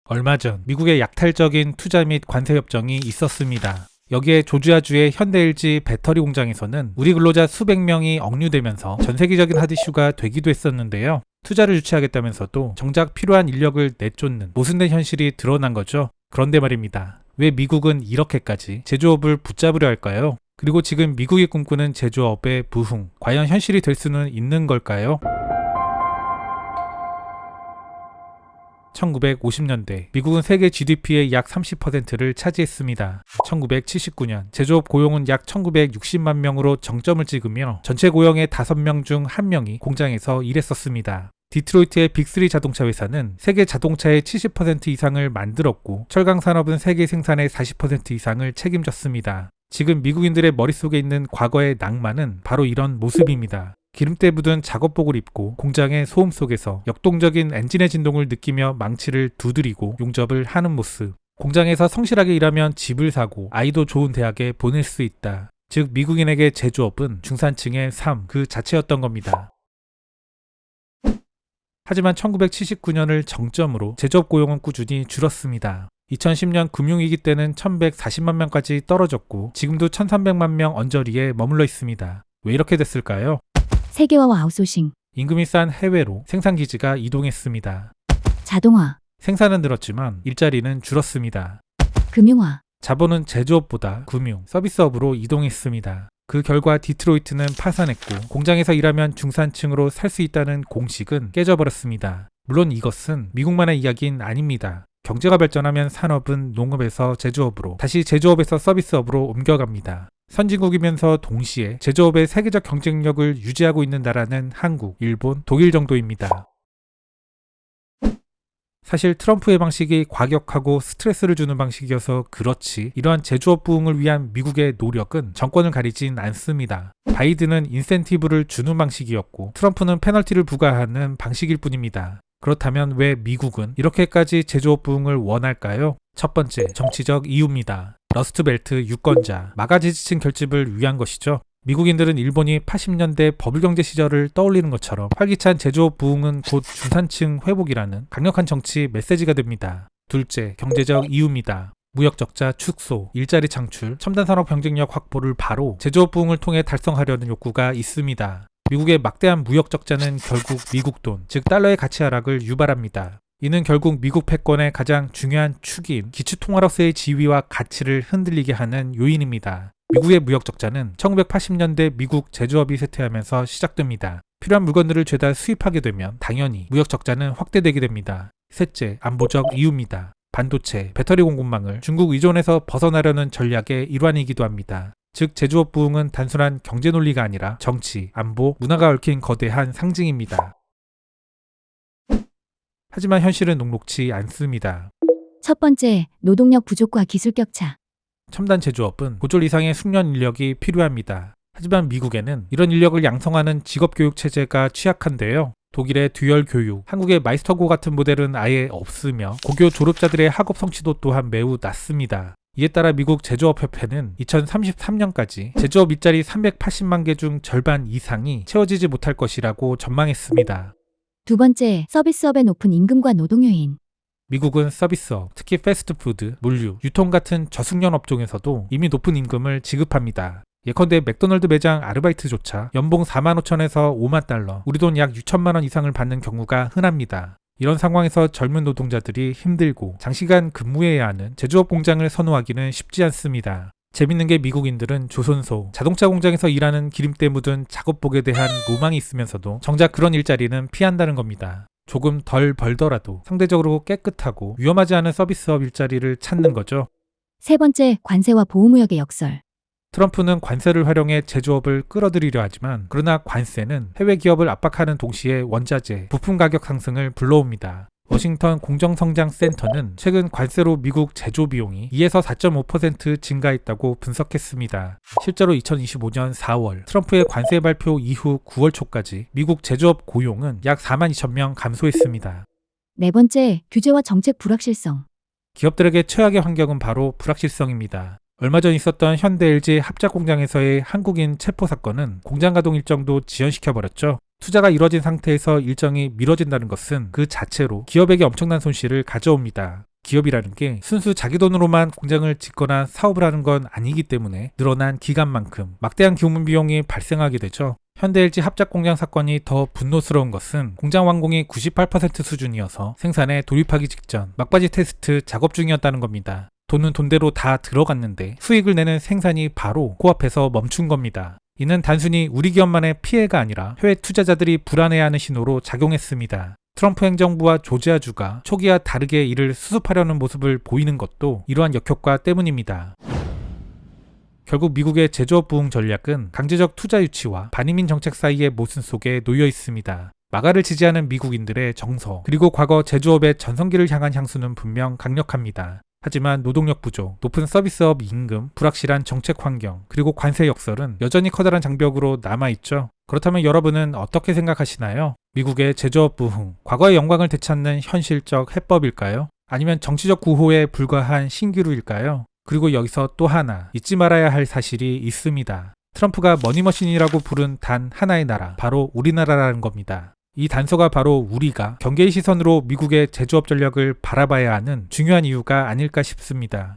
얼마 전 미국의 약탈적인 투자 및 관세 협정이 있었습니다. 여기에 조지아주의 현대 LG 배터리 공장에서는 우리 근로자 수백 명이 억류되면서 전 세계적인 핫 이슈가 되기도 했었는데요. 투자를 유치하겠다면서도 정작 필요한 인력을 내쫓는 모순된 현실이 드러난 거죠. 그런데 말입니다. 왜 미국은 이렇게까지 제조업을 붙잡으려 할까요? 그리고 지금 미국이 꿈꾸는 제조업의 부흥, 과연 현실이 될 수는 있는 걸까요? 1950년대 미국은 세계 GDP의 약 30%를 차지했습니다. 1979년 제조업 고용은 약 1960만 명으로 정점을 찍으며 전체 고용의 5명 중 1명이 공장에서 일했었습니다. 디트로이트의 빅3 자동차 회사는 세계 자동차의 70% 이상을 만들었고 철강 산업은 세계 생산의 40% 이상을 책임졌습니다. 지금 미국인들의 머릿속에 있는 과거의 낭만은 바로 이런 모습입니다. 기름때 묻은 작업복을 입고 공장의 소음 속에서 역동적인 엔진의 진동을 느끼며 망치를 두드리고 용접을 하는 모습. 공장에서 성실하게 일하면 집을 사고 아이도 좋은 대학에 보낼 수 있다. 즉 미국인에게 제조업은 중산층의 삶 그 자체였던 겁니다. 하지만 1979년을 정점으로 제조업 고용은 꾸준히 줄었습니다. 2010년 금융위기 때는 1140만 명까지 떨어졌고 지금도 1300만 명 언저리에 머물러 있습니다. 왜 이렇게 됐을까요? 세계화와 아웃소싱, 임금이 싼 해외로 생산기지가 이동했습니다. 자동화, 생산은 늘었지만 일자리는 줄었습니다. 금융화, 자본은 제조업보다 금융, 서비스업으로 이동했습니다. 그 결과 디트로이트는 파산했고 공장에서 일하면 중산층으로 살 수 있다는 공식은 깨져버렸습니다. 물론 이것은 미국만의 이야기는 아닙니다. 경제가 발전하면 산업은 농업에서 제조업으로, 다시 제조업에서 서비스업으로 옮겨갑니다. 선진국이면서 동시에 제조업의 세계적 경쟁력을 유지하고 있는 나라는 한국, 일본, 독일 정도입니다. 사실 트럼프의 방식이 과격하고 스트레스를 주는 방식이어서 그렇지 이러한 제조업 부흥을 위한 미국의 노력은 정권을 가리진 않습니다. 바이든은 인센티브를 주는 방식이었고 트럼프는 페널티를 부과하는 방식일 뿐입니다. 그렇다면 왜 미국은 이렇게까지 제조업 부흥을 원할까요? 첫 번째, 정치적 이유입니다. 러스트벨트 유권자, 마가지지층 결집을 위한 것이죠. 미국인들은 일본이 80년대 버블경제 시절을 떠올리는 것처럼 활기찬 제조업 부흥은 곧 중산층 회복이라는 강력한 정치 메시지가 됩니다. 둘째, 경제적 이유입니다. 무역 적자 축소, 일자리 창출, 첨단 산업 경쟁력 확보를 바로 제조업 부흥을 통해 달성하려는 욕구가 있습니다. 미국의 막대한 무역 적자는 결국 미국 돈, 즉 달러의 가치 하락을 유발합니다. 이는 결국 미국 패권의 가장 중요한 축인 기축통화로서의 지위와 가치를 흔들리게 하는 요인입니다. 미국의 무역 적자는 1980년대 미국 제조업이 쇠퇴하면서 시작됩니다. 필요한 물건들을 죄다 수입하게 되면 당연히 무역 적자는 확대되게 됩니다. 셋째, 안보적 이유입니다. 반도체, 배터리 공급망을 중국 의존에서 벗어나려는 전략의 일환이기도 합니다. 즉 제조업 부흥은 단순한 경제 논리가 아니라 정치, 안보, 문화가 얽힌 거대한 상징입니다. 하지만 현실은 녹록지 않습니다. 첫 번째, 노동력 부족과 기술 격차. 첨단 제조업은 고졸 이상의 숙련 인력이 필요합니다. 하지만 미국에는 이런 인력을 양성하는 직업교육 체제가 취약한데요. 독일의 듀얼 교육, 한국의 마이스터고 같은 모델은 아예 없으며 고교 졸업자들의 학업 성취도 또한 매우 낮습니다. 이에 따라 미국 제조업협회는 2033년까지 제조업 일자리 380만 개 중 절반 이상이 채워지지 못할 것이라고 전망했습니다. 두 번째, 서비스업의 높은 임금과 노동 요인. 미국은 서비스업, 특히 패스트푸드, 물류, 유통 같은 저숙련 업종에서도 이미 높은 임금을 지급합니다. 예컨대 맥도널드 매장 아르바이트조차 연봉 4만 5천에서 5만 달러, 우리 돈 약 6천만 원 이상을 받는 경우가 흔합니다. 이런 상황에서 젊은 노동자들이 힘들고 장시간 근무해야 하는 제조업 공장을 선호하기는 쉽지 않습니다. 재밌는 게 미국인들은 조선소, 자동차 공장에서 일하는 기름때 묻은 작업복에 대한 로망이 있으면서도 정작 그런 일자리는 피한다는 겁니다. 조금 덜 벌더라도 상대적으로 깨끗하고 위험하지 않은 서비스업 일자리를 찾는 거죠. 세 번째, 관세와 보호무역의 역설. 트럼프는 관세를 활용해 제조업을 끌어들이려 하지만 그러나 관세는 해외 기업을 압박하는 동시에 원자재, 부품 가격 상승을 불러옵니다. 워싱턴 공정성장센터는 최근 관세로 미국 제조 비용이 2에서 4.5% 증가했다고 분석했습니다. 실제로 2025년 4월 트럼프의 관세 발표 이후 9월 초까지 미국 제조업 고용은 약 4만 2천 명 감소했습니다. 네 번째, 규제와 정책 불확실성. 기업들에게 최악의 환경은 바로 불확실성입니다. 얼마 전 있었던 현대 LG 합작 공장에서의 한국인 체포 사건은 공장 가동 일정도 지연시켜버렸죠. 투자가 이뤄진 상태에서 일정이 미뤄진다는 것은 그 자체로 기업에게 엄청난 손실을 가져옵니다. 기업이라는 게 순수 자기 돈으로만 공장을 짓거나 사업을 하는 건 아니기 때문에 늘어난 기간만큼 막대한 규모 비용이 발생하게 되죠. 현대 LG 합작 공장 사건이 더 분노스러운 것은 공장 완공이 98% 수준이어서 생산에 돌입하기 직전 막바지 테스트 작업 중이었다는 겁니다. 돈은 돈대로 다 들어갔는데 수익을 내는 생산이 바로 코앞에서 멈춘 겁니다. 이는 단순히 우리 기업만의 피해가 아니라 해외 투자자들이 불안해하는 신호로 작용했습니다. 트럼프 행정부와 조지아주가 초기와 다르게 이를 수습하려는 모습을 보이는 것도 이러한 역효과 때문입니다. 결국 미국의 제조업 부흥 전략은 강제적 투자 유치와 반이민 정책 사이의 모순 속에 놓여 있습니다. 마가를 지지하는 미국인들의 정서, 그리고 과거 제조업의 전성기를 향한 향수는 분명 강력합니다. 하지만 노동력 부족, 높은 서비스업 임금, 불확실한 정책 환경, 그리고 관세 역설은 여전히 커다란 장벽으로 남아있죠. 그렇다면 여러분은 어떻게 생각하시나요? 미국의 제조업 부흥, 과거의 영광을 되찾는 현실적 해법일까요? 아니면 정치적 구호에 불과한 신기루일까요? 그리고 여기서 또 하나 잊지 말아야 할 사실이 있습니다. 트럼프가 머니머신이라고 부른 단 하나의 나라, 바로 우리나라라는 겁니다. 이 단서가 바로 우리가 경계의 시선으로 미국의 제조업 전략을 바라봐야 하는 중요한 이유가 아닐까 싶습니다.